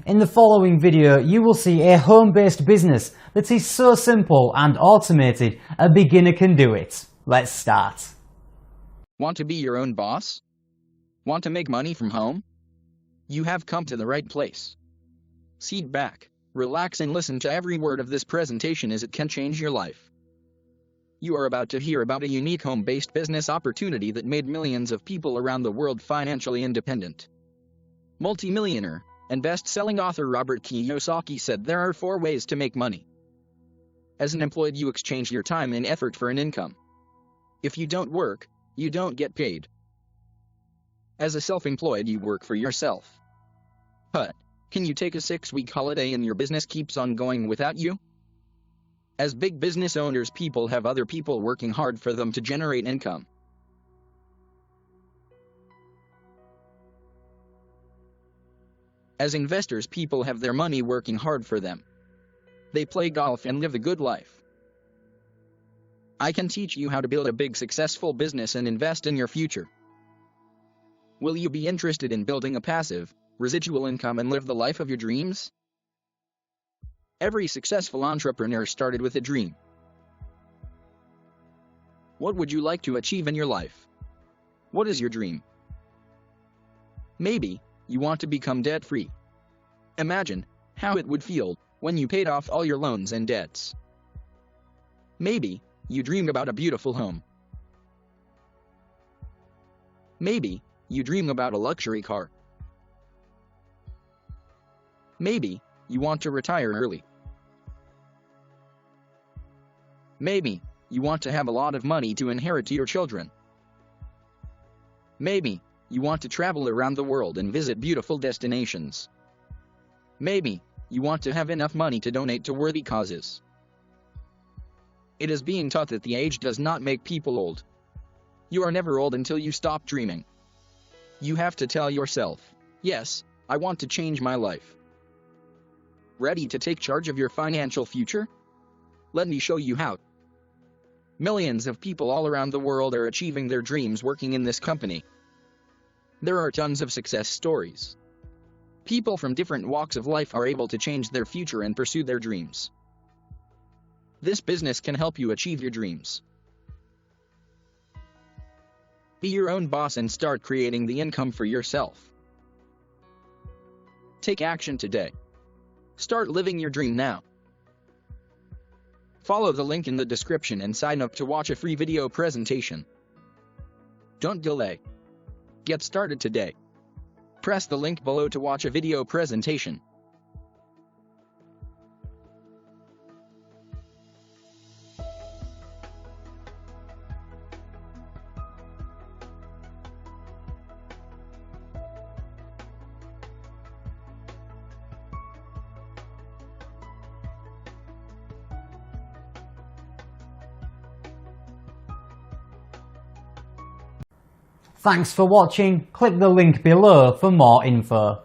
In the following video, you will see a home-based business that is so simple and automated, a beginner can do it. Let's start. Want to be your own boss? Want to make money from home? You have come to the right place. Sit back, relax and listen to every word of this presentation as it can change your life. You are about to hear about a unique home-based business opportunity that made millions of people around the world financially independent. Multi-millionaire and best-selling author Robert Kiyosaki said there are 4 ways to make money. As an employee, you exchange your time and effort for an income. If you don't work, you don't get paid. As a self-employed, you work for yourself. But can you take a 6-week holiday and your business keeps on going without you? As big business owners, people have other people working hard for them to generate income. As investors, people have their money working hard for them. They play golf and live a good life. I can teach you how to build a big successful business and invest in your future. Will you be interested in building a passive, residual income and live the life of your dreams? Every successful entrepreneur started with a dream. What would you like to achieve in your life? What is your dream? Maybe you want to become debt-free. Imagine how it would feel when you paid off all your loans and debts. Maybe you dream about a beautiful home. Maybe you dream about a luxury car. Maybe you want to retire early. Maybe you want to have a lot of money to inherit to your children. Maybe you want to travel around the world and visit beautiful destinations. Maybe you want to have enough money to donate to worthy causes. It is being taught that the age does not make people old. You are never old until you stop dreaming. You have to tell yourself, yes, I want to change my life. Ready to take charge of your financial future? Let me show you how. Millions of people all around the world are achieving their dreams working in this company. There are tons of success stories. People from different walks of life are able to change their future and pursue their dreams. This business can help you achieve your dreams. Be your own boss and start creating the income for yourself. Take action today. Start living your dream now. Follow the link in the description and sign up to watch a free video presentation. Don't delay. Get started today. Press the link below to watch a video presentation. Thanks for watching. Click the link below for more info.